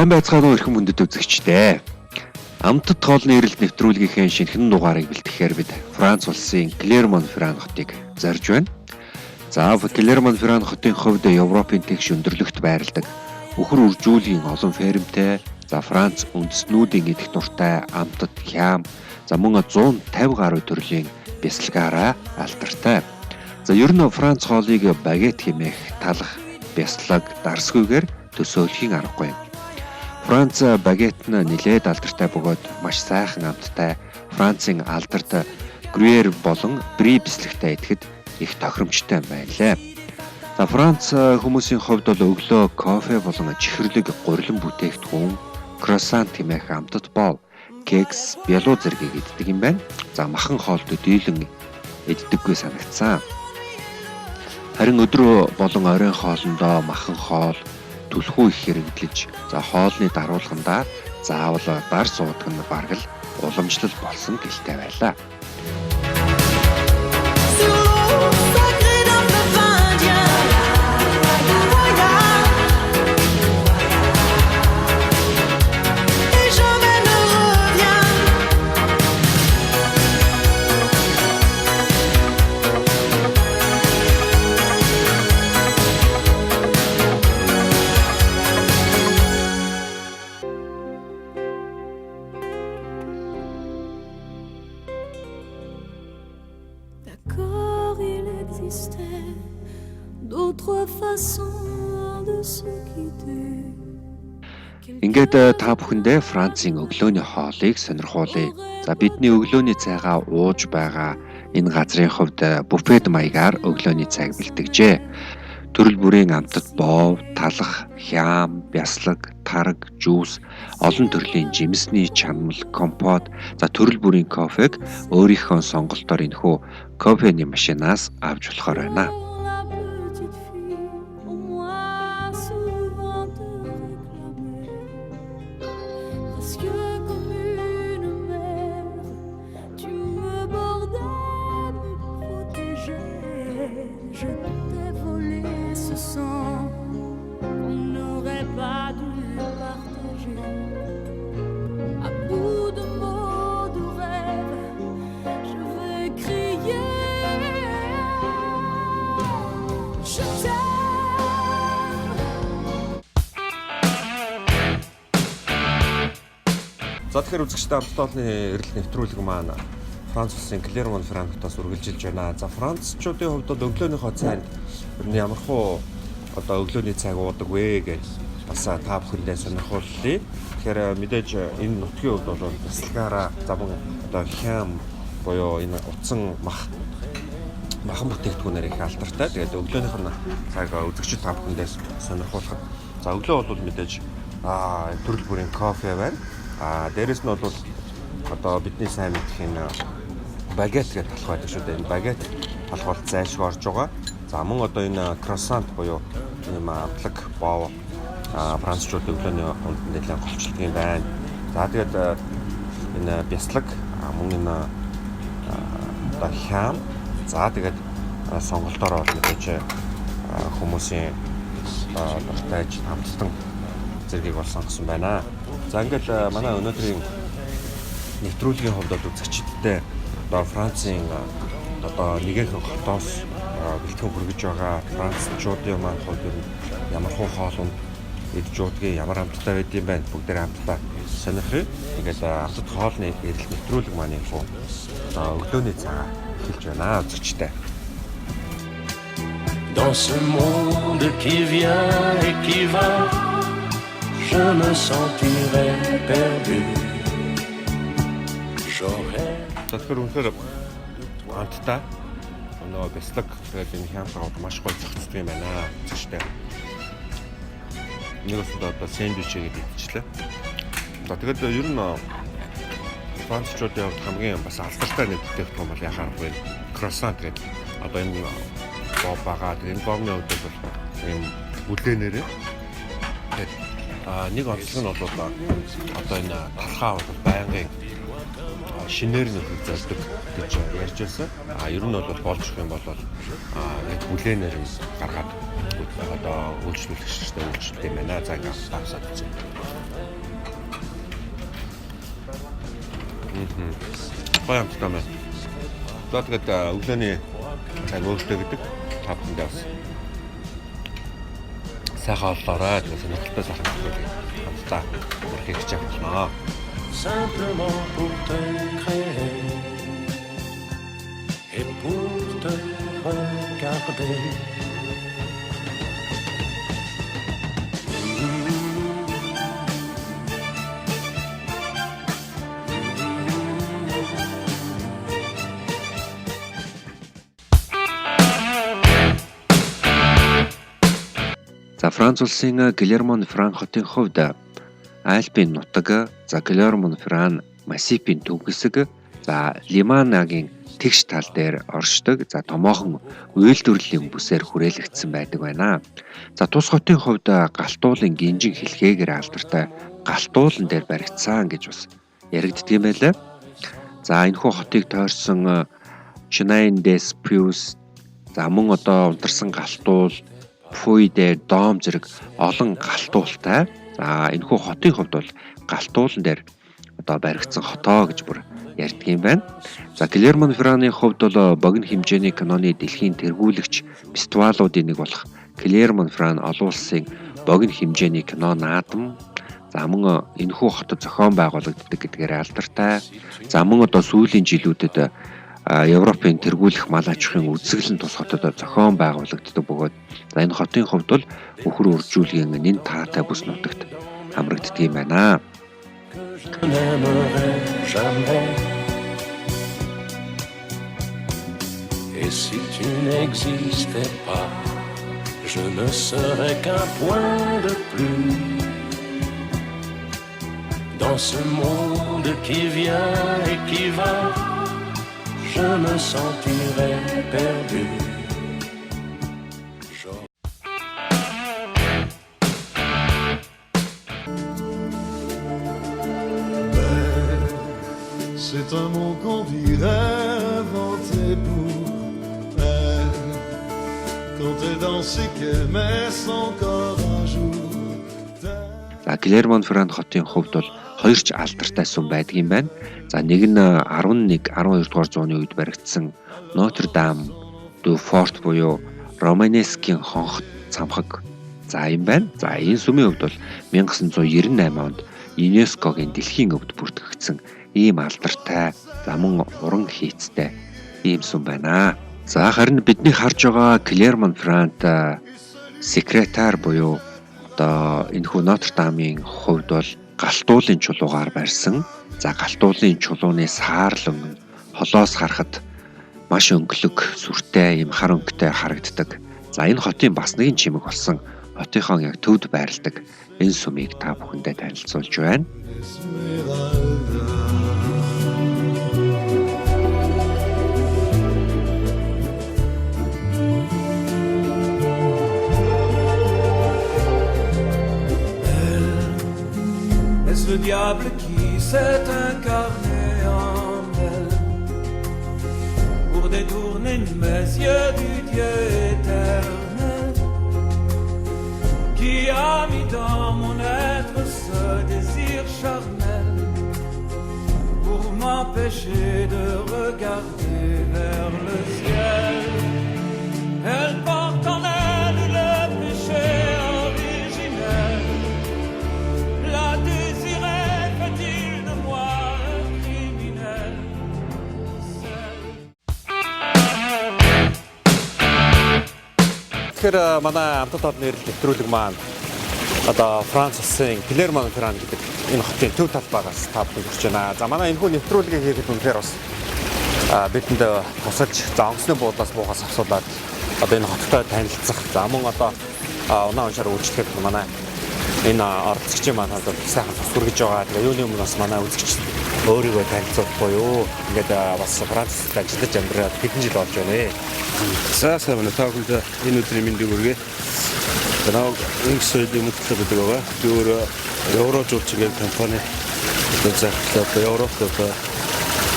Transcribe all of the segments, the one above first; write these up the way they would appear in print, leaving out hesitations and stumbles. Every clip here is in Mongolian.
Сайн байцгаана уу эрхэм хүндэт үзэгчдээ. Амтд хоолны эрэлт нэвтрүүлгийнхээ шинэхэн дугаарыг бэлтгэхээр бид Франц улсын Клермон-Ферран хотыг зорж байна. За Клермон-Ферран хотын хувьд Европын тэгш өндөрлөгт байрладаг үхэр үржүүлгийн олон фермтэй, Франц үндэснүүдийн идэх дуртай амтд хям, мөн 150 гаруй төрлийн бясалгаараа алдартай. Ер нь Франц хоолыг багет хэмээх талах, бяслаг, дарсгүйгээр төсөөлхийн аргагүй юм. Франц багет нь нэлээд алдартай бөгөөд маш сайхан амттай. Францын алдарт Gruyère болон Brie бяслагтай идэхэд их тохиромжтой юм байна лээ. Франц хүмүүсийн хувьд бол өглөө кофе болон чихэрлэг гурилан бүтээгдэхүүн, круассан хэмээх амтд боол, кекс, бялуу зэргийг иддэг юм байна. Махан хоолд дийлэн иддэггүй санагдсан. Харин өдөр болон оройн хоолндоо махан хоол, түлхүү их хэрэглэж, хоолны даруулгандаа заавал дар суудаг нь бараг л уламжлал болсон гэлтэй байлаа. Ингээд та бүхэндээ Францын өглөөний хоолыг сонирхуулъя. Бидний өглөөний цайгаа ууж байгаа энэ газрын хувьд буфет маягаар өглөөний цайг бэлтгэжээ. Төрөл бүрийн амтд боов, талах, хям, бяслаг, тараг, жуус, олон төрлийн жимсний чанамал, компот, төрөл бүрийн кофег өөрийнхөө сонголтоор энэхүү кофений машинаас авч болохоор байна. Тэгэхээр үзэгчдээ амтд хоолны эрэлт нэвтрүүлэг маань Франц улсын Клермон-Ферран хотоос үргэлжилж байна. Францчуудын хувьд бол өглөөнийхөө цайнд ямархуу өглөөний цайг уудаг вэ гэж бас та бүхэндээ сонирхуулъя. Тэгэхээр мэдээж энэ нутгийн хувьд бол бясалгаараа хям буюу энэ утсан махан бүтээгдэхүүнээр их алдартай. Тэгээд өглөөнийх нь цайг үзэгчд та бүхэндээ сонирхуулахад өглөө бол мэдээж төрөл бүрийн кофе байна. Дээрэс нь бол бидний сайн мэдэх энэ багет гэдэг талх байдаг шүү дээ. Энэ багет талх бол зайлшгүй орж байгаа. Мөн энэ круассан буюу ийм амтлаг боов францчууд өглөөний хонд нэлээд голчилдог юм байна. Тэгээд энэ бяслаг мөн энэ хям. Тэгээд сонголтоор бол мэдээж хүмүүсийн дуртайж амттан зэргийг бол сонгосон байна. Ингээд манай өнөөдрийн нэвтрүүлгийн хувьд үзэгчдтэй Францын нэгэн хотоос бэлтгэн хүргэж байгаа францчуудын маань хувьд ямархуу хоол идж уудгийг ямар амттай байд юм байна. Бүгдээр амттай сонирхъя. Ингээд амтд хоолны эрэлт нэвтрүүлэг маань өглөөний цагаа эхэлж байна үзэгчдээ. Dans ce monde qui vient et qui va, je me sentirais perdu. Тэгэхээр үнэхээр амттай бяслаг гэдэг энэ хямдгаа маш гоё зохицдог юм байна гэжтэй. Нэг өстөд сэндвич гэдэг идчихлээ. Тэгээд ер нь францчуудын хувьд хамгийн бас алдартай нэг бүтээгдэхүүн бол яхааргүй круассан гэдэг. Энэ боо байгаа. Энэ боовны хувьд бол ийм бүлээнээр нэг онцлог нь бол энэ талхаа бол байнгын шинээр нь хөлзөлдөг гэж ярьж байсан. Ер нь бол болж их юм бол яг бүлээнээр гаргаад үйлчлүүлэгчтэй үйлчлэлтэй байна. За ингээд тавсаад үзье. Гоё амттай байна. За тэгээд өглөөний цаг өөртөө гэдэг тавтандаа бас сайхан олоорой. Тэгээд сонирхолтой сайхан хамтдаа үргэлж хийж явуулнаа. Simplement pour te créer et pour te regarder. За Франц улсын Клермон-Ферран хотын хувьд Альпийн нутаг, за Клермон-Ферран массивын төв хэсэг, за Лиманагийн тэгш тал дээр оршдог, за томоохон үйлдвэрлэлийн бүсээр хүрээлэгдсэн байдаг байна. За тус хотын хувьд Галтуулын гинжин хэлхээгээр алдартай Галтуулан дээр баригдсан гэж бас яригддаг юм байлаа. За энэхүү хотыг тойрсон Chenin des Puys, за мөн одоо унтарсан Галтуул, Пуй дээр Дом зэрэг олон галтуултай. За энэхүү хотын хувьд бол Галтуулан дээр одоо баригдсан хотоо гэж бүр ярьдаг юм байна. За Клермон-Ферраны хувьд бол богино хэмжээний киноны дэлхийн тэргүүлэгч фестивалуудын нэг болох Клермон-Ферран олон улсын богино хэмжээний кино наадам. За мөн энэхүү хотод зохион байгуулагддаг гэдгээр алдартай. За мөн одоо сүүлийн жилүүдэд Европын тэргүүлэх мал аж ахуйн үзэсгэлэн тус хотод зохион байгуулагддаг бөгөөд за энэ хотын хувьд бол үхэр үржүүлгийн нэн таатай бүс нутагт хамрагддаг юм байна. Je n'aimerai jamais. Et si tu n'existais pas, je ne serais qu'un point de plus dans ce monde qui vient et qui va. Je me sentirais perdu. C'est un mot qu'on dirait inventé pour elle. Quand elle dansait qu'elle met son corps à jour. За Клермон-Ферран хотын хувьд бол хоёр ч алдартай сүм байдаг юм байна. За нэг нь 11-12 дугаар зууны үед баригдсан Нотр-Дам дю Форт буюу Романескийн хонхот цамхаг за юм байна. За энэ сүмийн хувьд бол 1998 онд ЮНЕСКОгийн дэлхийн өвд бүртгэгдсэн ийм алдартай, за мөн уран хийцтэй ийм сүм байна. За харин бидний харж байгаа Клермон-Феррант секретар буюу одоо энэхүү Нотр-Дамын хувьд бол Галтуулын чулуугаар барьсан. За Галтуулын чулууны саарлан холоос харахад маш өнгөлөг, сүртэй, ийм хар өнгөтэй харагддаг. За энэ хотын бас нэгэн чимэг болсон хотынхон яг төвд байрладаг энэ сүмийг та бүхэндээ танилцуулж байна. Le diable qui s'est incarné en elle pour détourner mes yeux du Dieu éternel qui a mis dans mon être ce désir charnel pour m'empêcher de regarder vers le ciel. Elle porte en elle le péché originel. La désirait, fait-il de moi un criminel? Тэгэхээр манай амтад орны эрэлт нэвтрүүлэг маань одоо Франц улсын Клермон-Ферран гэдэг энэ хотын төв талбайгаас та бүхэнд хүрч байна. За манай энэхүү нэвтрүүлгийг хийхэд үнэхээр бас бидэнд тусалж онгоцны буудлаас буугаас асуулаад одоо энэ хоттой танилцах. За мөн одоо унаа уншаар үйлчлэхэд манай энэ оролцогчийн маань сайхан хүргэж байгаа. Тэгээ юуны өмнө бас манай үзэгч өөрийгөө танилцуулах буюу ингээд бас Францад ажиллаж амьдраад хэдэн жил болж байна. За сайн байна. Та бүхэнд энэ өдрийн мэндийг хүргэе. Танаа Инглиш хэлний мөнгөлөг гэдэг байгаа. Би өөрөө Еврожуулчин гэх компани зөвлөлт Европт одоо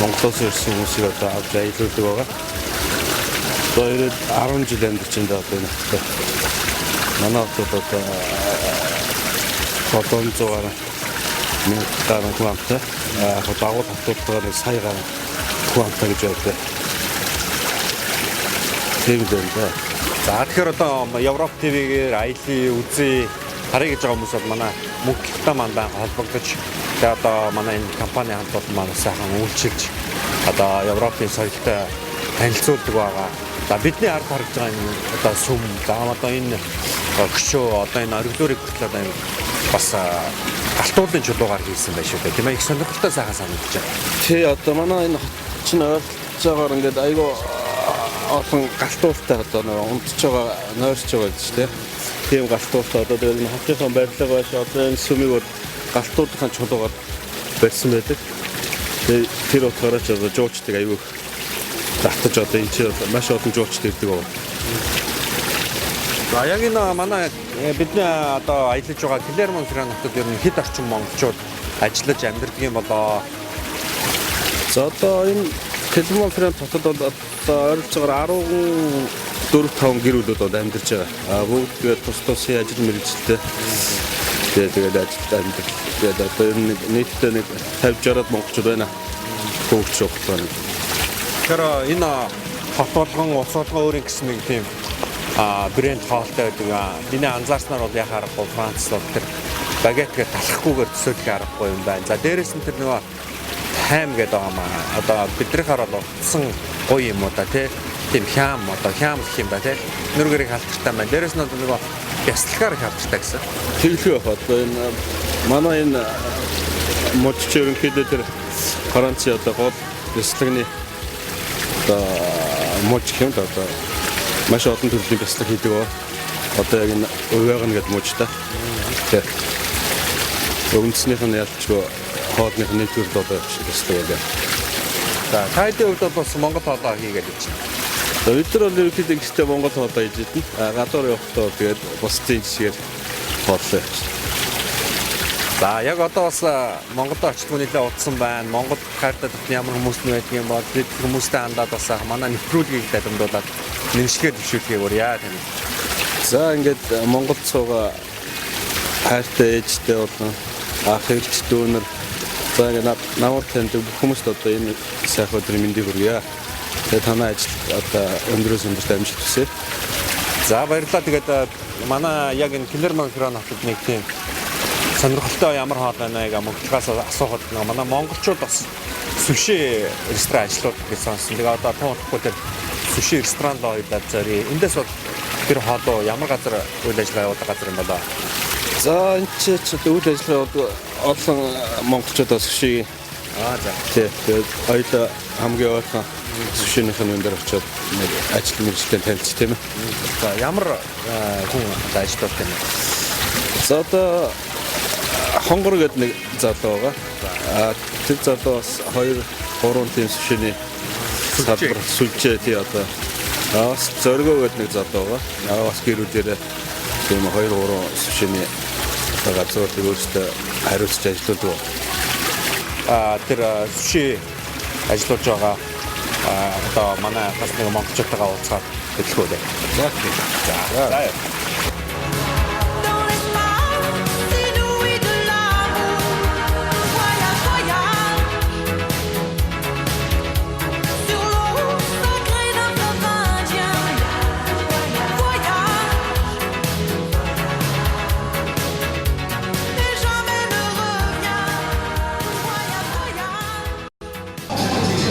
Монголоос ирсэн хүмүүсийг одоо авч аялуулдаг байгаа. Одоо 10 жил амьдарч энэ одоо энэ манай хотод одоо 700-аар гаруй хуамтай. Яг дагуу татуултайгаар нэг сая гаруй хуамтай гэж байдаг. Тийм л байна. За тэгэхээр одоо Европ ТV-гээр аялын үзье харъя гэж байгаа хүмүүс бол манай мөнгөтэй мандаа холбогдож тэгээ одоо манай энэ компани хамт олон манай сайхан үйлчилж одоо Европын соёлтой танилцуулдаг байгаа. За бидний ард харагдж байгаа энэ одоо сүм за одоо энэ хөшөө одоо энэ оргилуурыг хүртэл одоо энэ бас галтуулын чулуугаар хийсэн байх шүү дээ. Тийм ээ их сонирхолтой сайхан санагдаж байна. Тий одоо манай энэ хот чинь ойртож байгаагаар ингээд айгүй олон галтуултай одоо унтж байгаа нойрч байгаа гэж тийм. Тийм галтуултай одоо тэгээд энэ хотынхон барилга байж одоо энэ сүмийг бол галтуудын чулуугаар барьсан байдаг. Тэр утгаараа ч одоо жуулчдаг айгүй татаж одоо энэ чинь маш олон жуулчд ирдэг байна. За яг энэ манай бидний одоо аялаж байгаа Клермон-Ферран хотод ер нь хэд орчим монголчууд ажиллаж амьдардаг юм болоо. За одоо энэ Клермон-Ферран хотод бол одоо ойролцоогоор 14-5 гэр бүлүүд бол амьдарч байгаа. Бүгд тус тусын ажил мэргэжилтэй. Тэгээд ажилд амьдарч. Тэгээд одоо энэ нийтдээ нэг 50-60 монголчууд байна. Бүгд шугал байна. Тэгэхээр энэ хот болгон улс болгон өөрийн гэсэн нэг тийм брэнд хоолтой байдаг. Миний анзаарснаар бол яхаар Франц бол тэр багетгээ талахгүйгээр төсөөлөх аргагүй юм байна. За дээрэс нь тэр нөгөө хайм гэдэг байгаа маа. Одоо биднийхаар бол утсан гоё юм уу да тийм хям одоо хям гэх юм да тий. Нүргэрийг халтартай байна. Дээрэс нь нөгөө бясалгаар халтартай гэсэн. Тэглэв яг одоо энэ манай энэ модч ерөнхийдөө тэр Францын одоо гол бясалганы одоо модч юм да одоо маш олон төрлийн бяцлаг хийдэг ба. Одоо яг энэ увяагна гэдэг мужтай. Тэгэхээр үндснийх нь ялчгүй хоолных нь нэвтрүүлд одоо бяцлаг яг. За тайдын хувьд бол бас Монгол хоолоо хийгээд байна. За бид нар бол ерөнхийдөө ихтэй Монгол хоолоо хийж байна. Гадуур явахдаа тэгээд бусдын жишгээр хооллоо явуулсан. За яг одоо бас Монголд очтгүй нэлээд удсан байна. Монгол хайртай ямар хүмүүс нь байдаг юм бол бид хүмүүстэй хандаад бас манай нэвтрүүлгийг дамжуулаад нэмшгээр төвшүүлэхийг урья тийм. За ингээд Монгол цуга хайртай ээжтэй болон ах эгч дүүнэр за ингээд намайг таньдаг бүх хүмүүст одоо энэ сайхан өдрийн мэндийг хүргье. Тэгээд танай ажил одоо өндрөөс өндөрт амжилт хүсье. За баярлалаа. Тэгээд манай яг энэ Клермон-Ферран хотод нэг тийм сонирхолтой ямар хоол байна яг монголчуудаас асуухад манай монголчууд бас суши ресторан ажилладаг гэж сонсон. Тэгээ одоо тоохгүй тэр суши ресторан руу яваад зарий. Эндээс бол тэр хоолоо ямар газар үйл ажиллагаа явуулдаг газар юм болоо. За энэ ч үйл ажиллагаа олон монголчуудаас суши За тэгээд хоёул хамгийн ойрхон сушиныхын өндөр очиод нэг ажил мэргэжлээ танилцж тийм ээ. За ямар хүн ажилладаг юм бэ? За одоо хонгор гэдэг нэг залуу байгаа. Тэр залуу бас 2-3 тийм сушины салбар сүлжээ тий одоо бас зөргөө гэдэг нэг залуу байгаа. Бас гэрүүдээр тийм 2-3 сушины газруудыг өөрсдөө хариуцж ажилладаг. Тэр суши ажиллаж байгаа одоо манай бас нэг монголчуудтайгаа уулзаад хэлэх үү. За.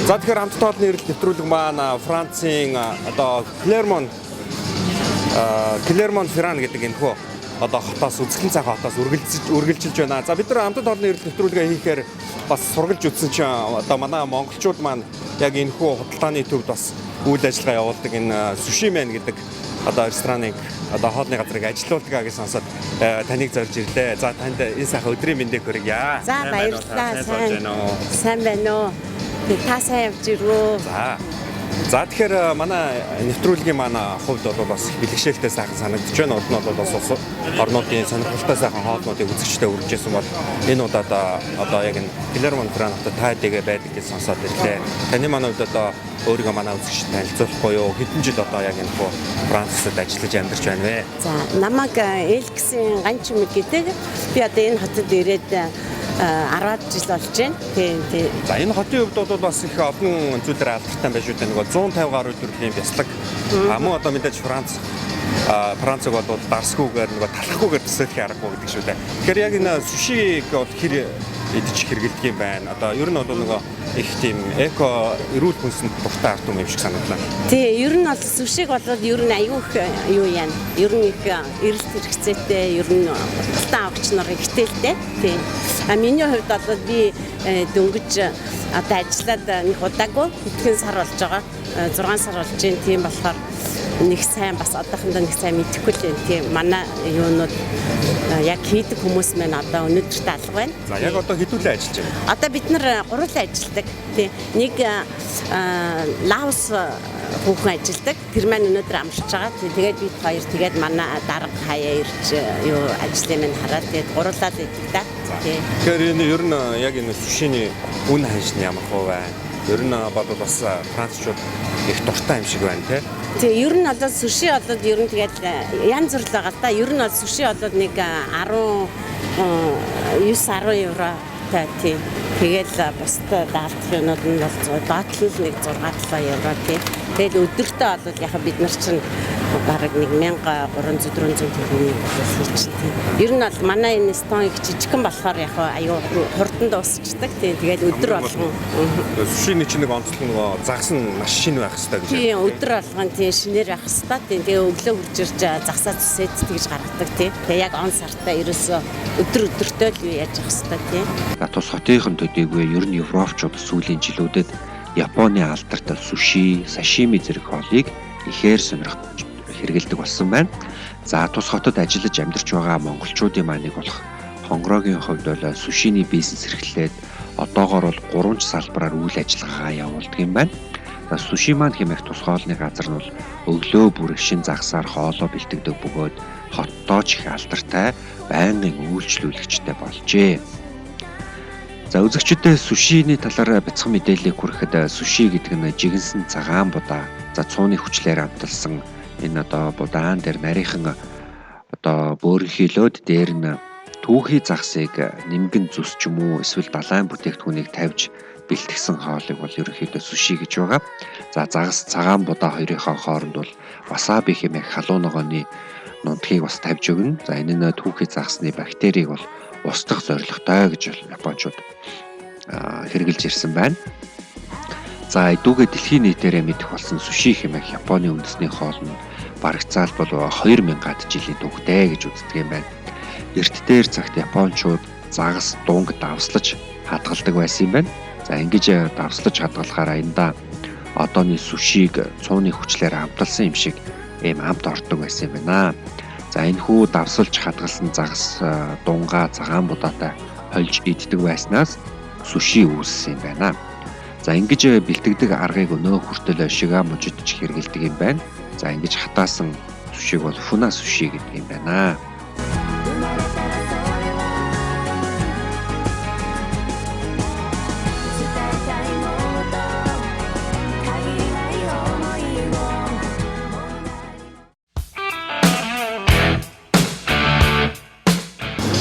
За тэгэхээр хамтдаа олон ирэл нэвтрүүлэг маань Францын одоо Клермон-Ферран гэдэг энэ хөө одоо хотоос үзэсгэлэн цайхан хотоос үргэлжилж байна. За бид нар хамтдаа олон ирэл нэвтрүүлгээ хийхээр бас сургалж үзсэн чинь одоо манай монголчууд маань яг энэ хөө худалдааны төвд бас үйл ажиллагаа явуулдаг энэ сушимен гэдэг одоо рестораныг одоо хоолны газрыг ажилуулдаг гэж сонсоод таныг зорж ирлээ. За танд энэ сайхан өдрийн мэндийг хүргье. За баярлалаа. Сайн байна уу? Та сайн явж ирвөө. За тэгэхээр манай нэвтрүүлгийн манай хувьд бол бас бэлгшээлтэй сайхан санагдаж байна. Урд нь бол бас орнуудын сонирхолтой сайхан хоолнуудыг үзэгчтэй үргэлжсэн бол энэ удаад одоо яг энэ Клермон-Ферран хотод тайдэгэ байдаг гэж сонсоод ирлээ. Таны манай хувьд одоо өөрийгөө манай үзэгчтэй танилцуулахгүй юу? Хэдэн жил одоо яг энэ Францад ажиллаж амьдарч байна вэ? За намайг Элксийн Ганчмэг гэдэг. Би одоо энэ хотод ирээд 10-аад жил болж байна. Тийм. За энэ хотын хувьд бол бас их олон зүйлээр алдартай байж байгаа нөгөө 150 гаруй төрлийн бяцлаг. Мөн одоо мэдээж Францыг бол дарсгүйгээр нөгөө талахгүйгээр төсөөлөх аргагүй гэдэг шүү дээ. Тэгэхээр яг энэ сушиг бол хэр идэж хэрэгэлдэг юм байна. Одоо ер нь бол нөгөө их тийм эко эрүүл хүнсэнд дуртай ард юм шиг санагдлаа. Тий, ер нь бол сушиг бол ер нь аюу их юу яана. Ер нь их эрэлт хэрэгцээтэй, ер нь талтан авагч нар ихтэйтэй. Тий. Миний хувьд бол би дөнгөж одоо ажиллаад нэг удаагүй хэдхэн сар болж байгаа. 6 сар болж байна. Тийм болохоор нэг сайн бас одоохондоо нэг сайн мэдэхгүй л байна. Тийм манай юунууд яг хийдэг хүмүүс маань одоо өнөөдөрт алга байна. За яг одоо хэдүүлээ ажиллаж байна. Одоо бид нар гурлаа ажилладаг. Тийм нэг Лаос хүүхэн ажилладаг. Тэр маань өнөөдөр амжиж байгаа. Тэгээд бид хоёр тэгээд манай дарга хаяа ирж юу ажлын минь хараад тэгээд гурлаад идэг да. Тийм. Тэгэхээр энэ ер нь яг энэ сушины үн ханш нь ямар хөө байна? Ер нь бодвол бас францчууд их дуртай юм шиг байна тий. Тэгээ ер нь бол суши болоод ер нь тэгээд янз бүр л байгаа та. Ер нь бол суши болоод нэг 19-10 евро та тий. Тэгээд бусдаа даалгах юмуд нь бол доотлол нэг 6-7 евро тий. Тэгээд өдөртөө бол яг бид нар чинь бараг 1300-400 төгрөгийн хийж тий. Ер нь бол манай энэ стон их жижигхан болохоор яг аюу хурдан дуусчдаг тий. Тэгээд өдөр болгон сушины чинь нэг онцлог нөгөө загас нь маш шинэ байх хэрэгтэй гэж. Тий, өдөр болгон тий шинээр байх хэрэгтэй тий. Тэгээ өглөө хурж ирж загсаа зүсээд тэгж гаргадаг тий. Тэгээ яг он сартаа ерөөсөө өдөртөө л яаж явах хэрэгтэй тий. Тус хотынхон төдийгүй ер нь европчууд сүүлийн жилүүдэд Японы алдартай суши, сашими зэрэг хоолыг ихээр сонирхож хэрэгэлдэг болсон байна. За тус хотод ажиллаж амьдарч байгаа монголчуудын маань болох хонгорогийн хувьд бол сушины бизнес эрхлээд одоогоор бол 3 салбараар үйл ажиллагаагаа явуулдаг юм байна. За суши маань хэмээх тус хоолны газар нь бол өглөө бүр шин загсаар хоолоо бэлтгэдэг бөгөөд хоттоо ч их алдартай байнгын үйлчлүүлэгчтэй болжээ. За үзэгчдэд сушины талаар бяцхан мэдээллийг хүрэхэд суши гэдэг нь жигэнсэн цагаан будаа, за цууны хүчлээр амталсан энэ одоо будаан дээр нарийнхан одоо бөөрөнхийлөөд дээр нь түүхий загсыг нимгэн зүс ч юм уу эсвэл далайн бүтээгдэхүүнийг тавьж бэлтгэсэн хоолыг бол ерөнхийдөө суши гэж байгаа. За загас цагаан будаа хоёрынхоо хооронд бол васаби хэмээх халуун ногооны нундхийг бас тавьж өгнө. За энэ нь түүхий загсны бактерийг бол устгах зорилготой гэж японочууд хэрэгжилж ирсэн байна. За дүүгээ дэлхийн нийтээрээ мэдэх болсон суши хэмээх Японы үндэсний хоол нь барагцаал бол 2000-аад жилийн түүхтэй гэж үздэг юм байна. Эрт дээр цагт японочууд загас дунг давслаж хадгалдаг байсан юм байна. За ингэж давслаж хадгалахаар аяндаа одооний сушиг цууны хүчлээр амталсан юм шиг ийм амт ордог байсан юм байна. За энэ хүү давсалж хадгалсан загас дунгаа цагаан будаатай хольж иддэг байснаас суши үүссэн юм байна. За ингэж бэлтгэдэг аргыг өнөө хүртэл шига мужидч хэрэгэлдэг юм байна. За ингэж хатаасан сушиг бол фуна суши гэдэг юм байна.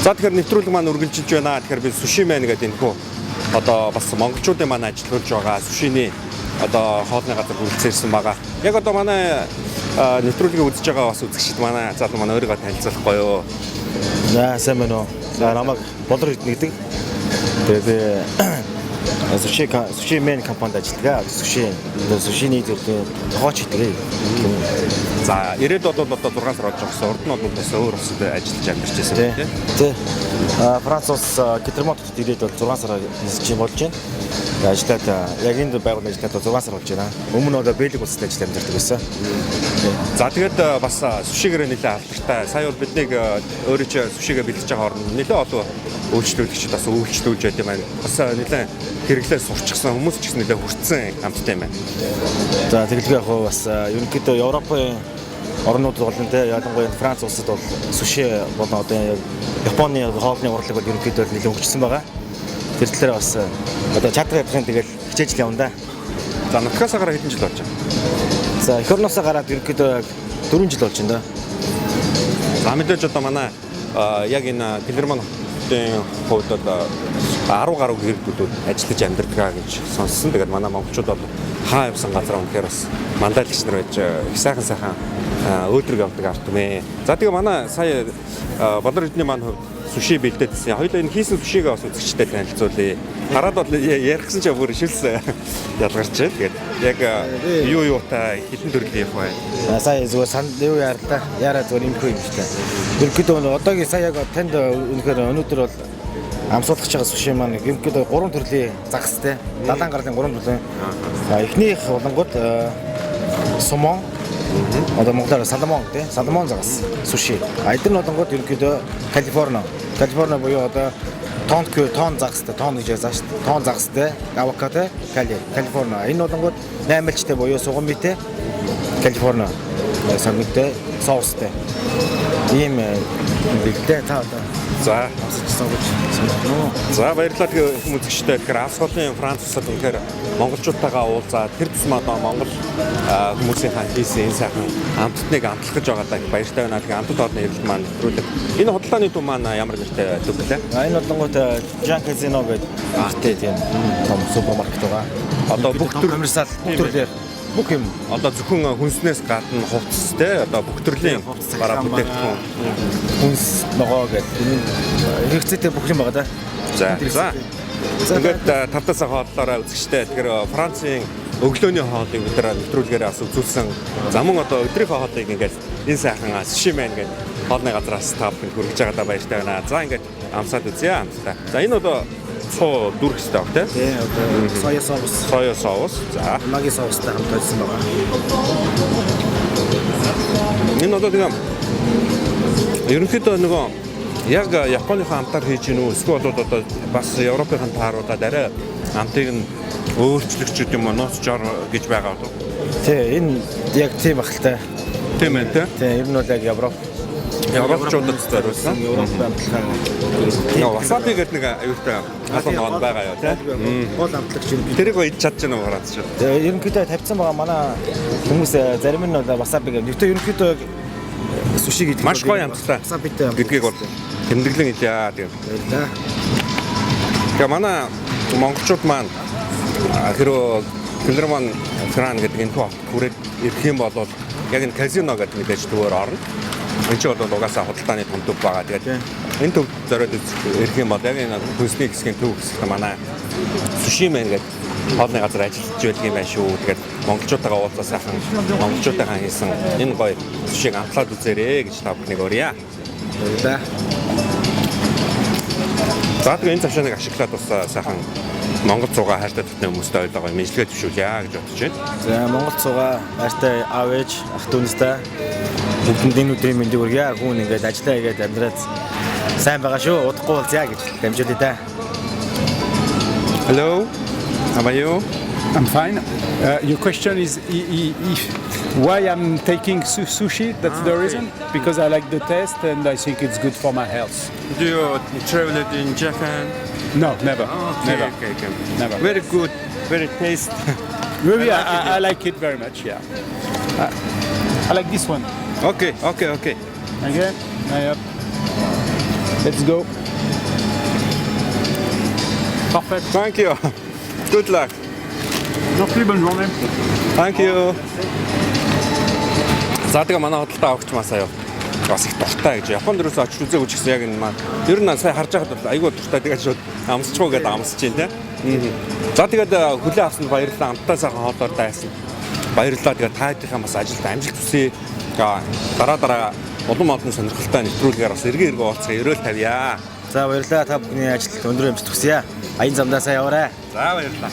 За тэгэхээр нэвтрүүлэг маань үргэлжилж байна. Тэгэхээр би суши мэн гэдэг энэ хүү одоо бас монголчуудын маань ажиллуулж байгаа сушины одоо хоолны газар хүрэлцээрсэн байгаа. Яг одоо манай нэвтрүүлгийг үзэж байгаа бас үзэгчид манай залуу манай өөрийгөө танилцуулахгүй юу? За сайн байна уу? За намайг Болор гэдэг. Тэгээд суши мен компанид ажилладаг. Сушины зохиолч гэдэг. За ирээд бол одоо 6 сар болж байгаа. Урд нь бол бас өөр улсад ажиллаж амьдарч байсан тийм. Тий. Франц улс Кетермотод ирээд бол 6 сар болж байна. Ажиллаад яг энд байгууллагын ажиллаад 6 сар болж байна. Өмнө нь Бэлэг улсад ажиллаж амьдардаг байсан. За тэгээд бас сушигээр нэлээд алдартай. Сая бол биднийг өөрөө сушигээ бэлдэж байгаа орнд нэлээд олон үйлчлүүлэгчид бас үйлчлүүлж байт юм байна. Бас нэлээд хэрэглээ сурчсан хүмүүс ч гэсэн нэлээд хүртсэн амттай юм байна. За тэгэлгүй яг бас ерөнхийдөө Европын орнууд болон тэ ялангуяа Франц улсад бол суши болон одоо Японы хоолны урлаг бол ерөнхийдөө нэлээд хөгжсөн байгаа. Тэр талаар бас одоо чадвар явахын тэгэл хичээж л явна да. За нутгасаа гараад хэдэн жил болж байна? За эх орноосоо гараад ерөнхийдөө 4 жил болж байна да. За мэдээж одоо манай яг энэ Телермон монголчуудын хувьд одоо 10 гаруй гэрдүүд ажиллаж амьдардаг гэж сонссон. Тэгээд манай монголчууд бол хаа явсан газар үнэхээр бас мандайлагч нар байж их сайхан өөдрөг явдаг арт юм. За тэгээ манай сая Балар эдний маань хувьд суши бэлдээдсэн. Хоёулаа энэ хийсэн сушигээ бас үзэгчтэй танилцуулъя. Хараад бол ярихсан ч бүр шилс ялгарч байна. Тэгээд яг юутай хитэн төрлийн явах бай. Сая зүгээр санд юу яарлаа. Яараа зүгээр имхүү юм шүү дээ. Ерөнхийдөө одоогийн сая яг танд үнэхээр өнөөдөр бол амсуулгах байгаа суши маань ерөнхийдөө 3 төрлийн загастай. 70 гарын 3 төрлийн. Эхнийх болонгууд сумон одоо монголоор салмон тий салмон загас суши. Эдгээр нь болонгууд ерөнхийдөө Калифорни буюу одоо тон загастай тон гэж yazаа шүү дээ. Тон загастай авокадо Калифорни. Энэ болонгууд 8-лчтэй буюу сугамбитэй Калифорни. Самгитэй соустай. Ийм бэлдээ та одоо за амсчихсан гэж санагдана. За баярлалаа тэгээ үзэгчтэй. Тэгэхээр Австралиын Франц улсад үнэхээр монголчуудтайгаа уулзаад тэр тусмаа одоо монгол хүмүүсийн хийсэн энэ сайхан амттныг амтлах гэж байгаадаа баяртай байна. Тэгээ амтд орны эрэлт маань нэвтрүүлэг. Энэ хөдөлгөөний төв маань ямар нэртэй төвлөө? Энэ болонгууд Жан Казино гэдэг ихтэй тийм том супермаркет байгаа. Одоо бүх коммерциал бүх юм одоо зөвхөн хүнснээс гадна хувцас те одоо бүх төрлийн бараа бүтээгдэхүүн хүнс ногоо гэдэг хэрэгцээтэй бүх юм байгаа да. За. Тэгээд тавтасаа хооллоороо үзэгчтэй. Тэгэхээр Францын өглөөний хоолыг бид нэвтрүүлгээр бас үзүүлсэн. За мөн одоо өдрийнхөө хоолыг ингээд энэ сайхан суши маань гэдэг хоолны газраас та бүхэнд хүргэж байгаадаа баяртай байна. За ингээд амсаад үзье амттай. За энэ одоо цоо дүрхстэй баг тийм. Тий одоо соёо соус. За. Маги соустай хамт ажилласан байгаа. Энэ одоо тийм ерөнхийдөө нөгөө яг Японыхон амтаар хийж гинүү эсвэл одоо бас Европын тааруудад арай амтыг нь өөрчлөгч юм уу ноцжор гэж байгаа уу? Тий энэ яг тийм ахaltaй. Тийм ээ тий. Тий ер нь бол яг Европчуудад зориулсан. Европын амтлагаа. Васаби гэдэг нэг аюултай халуун байгаа юу тий? Гол амтлагч юм. Тэрийг идж чадж байна уу гараад шүү. Ерөнхийдөө тавьсан байгаа манай хүмүүс зарим нь бол васаби гэдэг. Нэгтээ ерөнхийдөө суши гэдэг маш гоё амттай. Васабитэй гэдгийг бол тэмдэглэн хэлээ тийм. Баярлалаа. Тэгээ манай монголчууд маань хэрвээ Клермон Фран гэдэг энэ хот хүрээд ирэх юм бол яг энэ казино гэдэг мэдээж төвөөр орно. Энэ ч бол угаасаа худалдааны том төв байгаа. Тэгээд энэ төв зориод ирэх юм бол яг энэ хүнсний хэсгийн төв хэсэгт манай суши мэн гэдэг хоолны газар ажиллаж байдаг юм байна шүү. Тэгээд монголчуудаагаа уулзаа сайхан монголчуудаагаа хийсэн энэ гоё сушиг амтлаад үзээрэй гэж та бүхнийг урья. Баярлалаа. За тэгээ энэ цавшааныг ашиглаад бас сайхан Монгол цугаа хайртай татны хүмүүстэй ойлгоо мэдлэгээ төвшүүлье гэж бодож байна. За Монгол цугаа хайртай аав ээж ах дүүнстэй бүгд энэ өдрийн мэндийг хүргье. Хүн ингээд ажиллаа хийгээд амьдраад сайн байгаа шүү. Удахгүй болзъя гэж дамжуулъя да. Hello. How are you? I'm fine. Your question is why I'm taking sushi? That's the reason? Because I like the taste and I think it's good for my health. Do you travel in Japan? No, never. Never. Okay. Never. Very good, very tasty. Really, I like it very much, yeah. I like this one. Okay. Okay? Yep. Let's go. Perfect. Thank you. Good luck. Merci, bonne journée. Thank you. За тэгээ манай хөдөлთა авахч масаа бас их дуртай гэж Японд дөрөөс очиж үзээгүй ч гэсэн яг энэ маань ер нь сая харж байхад айгүй дуртай тэгээд шууд амсчихгүй гэдэг амсч байна тийм. За тэгээд хүлээ авсанд баярлалаа. Амттай сайхан хоолоор дайсан. Баярлалаа. Тэгээд таадынхаа бас ажилд амжилт хүсье. Дараа улам олон сонирхолтой нэвтрүүлгээр бас эргэн уулзах өрөөл тавья. За баярлалаа. Та бүхний ажилд өндөр амжилт хүсье. Аян замдаа сайн яваарай. За баярлалаа.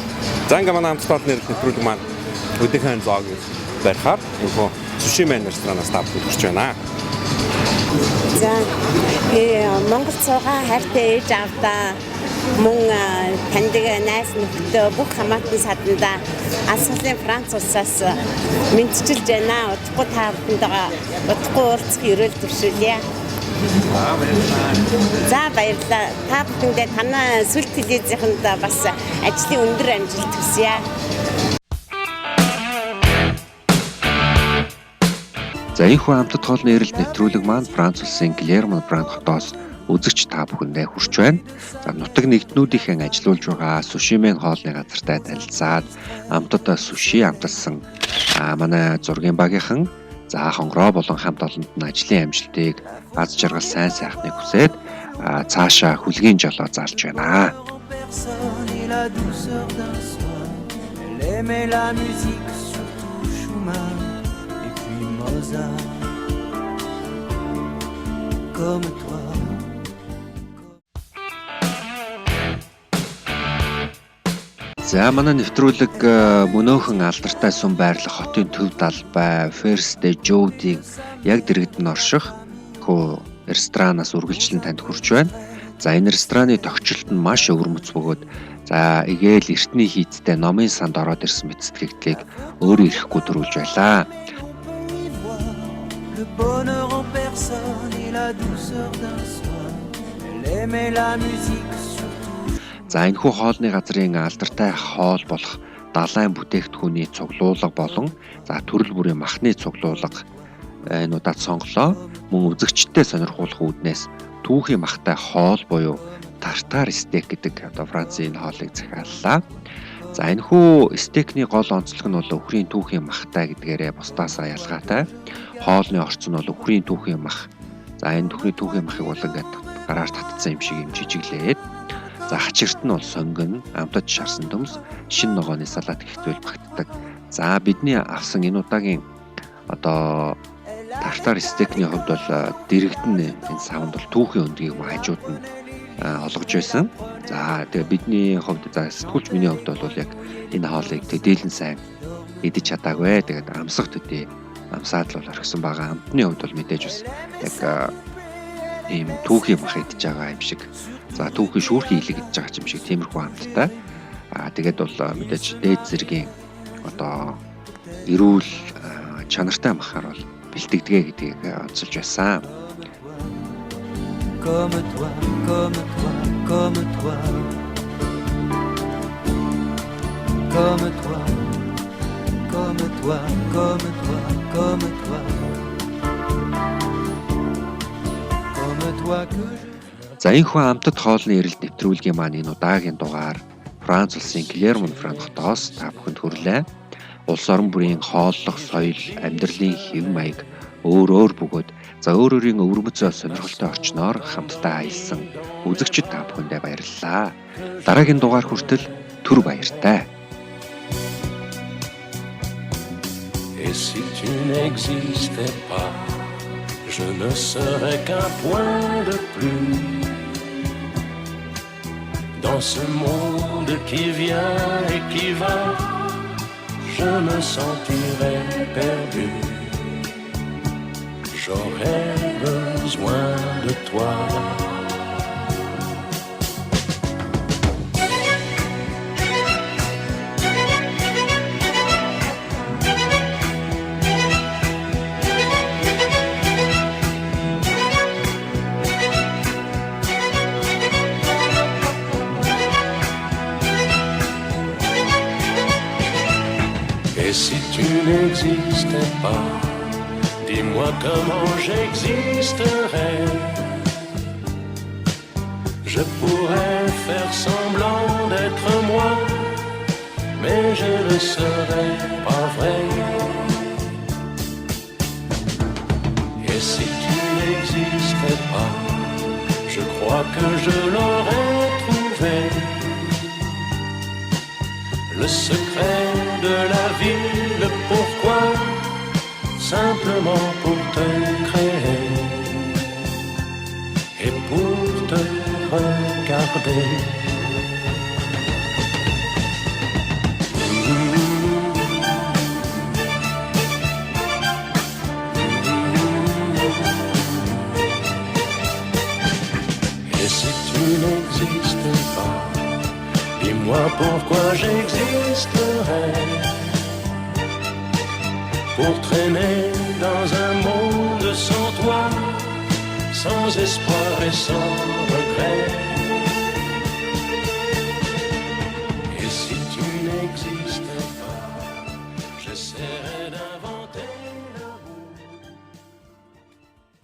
За ингээ манай амттад нэрлэх нэвтрүүлэг маань өдөрхөн зоог барихаар энэ суши мен ресторанаас та бүхэн хүрч байна. За Монгол цугаа хайртай ээж авдаа мөн таньдаг найз нөхдөд бүх хамаатан саданда Австралийн Франц улсаас мэдчилж байна. Удахгүй та бүхэндээ удахгүй уулзах өрөөл төвшүүлье. За баярлалаа. Та бүхэндээ танай сүлт телевизэнд бас ажлын өндөр амжилт хүсье. За энэ хүн амттад хоолны эрэлт нэвтрүүлэг маань Франц улсын Клермон Фран хотоос үзэгч та бүхэндээ хүрч байна. За нутаг нэгднүүдийнхэн ажиллаулж байгаа сушимен хоолны газартай танилцаад амтад суши амталсан манай зургийн багийнхан за хонгороо болон хамт олонд нь ажлын амжилтыг аз жаргал сайн сайхныг хүсээд цаашаа хүлгийн жолоо заалж байна. Personne et la douceur d'un soir. Elle aimait la musique, surtout Schumann et puis Mozart. Comme toi. За манай нэвтрүүлэг мөнөөхөн алдартай сүм байрлах хотын төв далбай First Jody яг дэрэгдэн орших хөө ресторанаас үргэлжлэн танд хүрч байна. За энэ рестораны тогтчлолт нь маш өвөрмөц бөгөөд за эгээл эртний хийцтэй номын санд ороод ирсэн мэдсэтгэлийг өөрөө ирэхгүй төрүүлж байлаа. Le bonheur en personne et la douceur d'un soir. Elle aimait la musique, surtout. За энэхүү хоолны газрын алдартай хоол болох далайн бүтээгдэхүүний цуглуулга болон за төрөл бүрийн махны цуглуулга энэ удаад сонголоо. Мөн үзэгчдтэй сонирхуулах үүднээс түүхийн махтай хоол буюу тартар стейк гэдэг одоо Францын энэ хоолыг захиаллаа. За энэхүү стейкний гол онцлог нь бол өхрийн түүхийн махтай гэдгээрээ бусдаасаа ялгаатай. Хоолны орчин бол өхрийн түүхийн мах. За энэ түүхийн махыг бол ингээд гараар татсан юм шиг юм жижиглээд. За хачирт нь бол сонгон, амтад шарсан төмс, шин ногооны салат гихтвэл багтдаг. За бидний авсан энэ удаагийн одоо тартар стейкний хувьд бол дэрэгдэн энэ савнд бол түүхийн өндгийг хажууд нь олгож байсан. За тэгээ бидний хувьд за сэтгүүлч миний хувьд бол яг энэ хоолыг төдийлэн сайн идэж чадаагүй. Тэгээд амсах төдий амсаад л орхисон байгаа. Амтны хувьд бол мэдээж бас яг ийм түүхийн мах идэж байгаа юм шиг. За түүхийн шүүрхийн илэг идэж байгаа юм шиг тиймэрхүү амттай. Тэгээд бол мэдээж дээд зэргийн одоо эрүүл чанартай махаар бол бэлтгэдгээ гэдгийг онцолж байсан. Comme toi, comme toi, comme toi. Comme toi, comme toi, comme toi, comme toi. Comme toi que je. За энэхүү амтад хоолны эрэлт нэвтрүүлгийн маань энэ удаагийн дугаар Франц улсын Клермон-Ферран хотоос та бүхэнд хүрлээ. Улс орон бүрийн хооллох соёл, амьдралын хэв маяг өөр бөгөөд за өөрийн өвөрмөц сонирхолтой орчноор хамтдаа аялсан үзэгчид та бүхэндээ баярлалаа. Дараагийн дугаар хүртэл түр баяртай. Et si tu n'existais pas, je ne serais qu'un point de plus dans ce monde qui vient et qui va. Je me sentirais perdu. J'aurais besoin de toi. Et si tu n'existais pas, dis-moi comment j'existerais. Je pourrais faire semblant d'être moi, mais je ne serais pas vrai. Et si tu n'existais pas, je crois que je l'aurais trouvé. Le secret de la vie, le pourquoi, simplement pour te créer et pour te regarder. Et si tu n'existais pas, dis-moi pourquoi j'existerais. Pour traîner dans un monde sans toi, sans espoir et sans regret.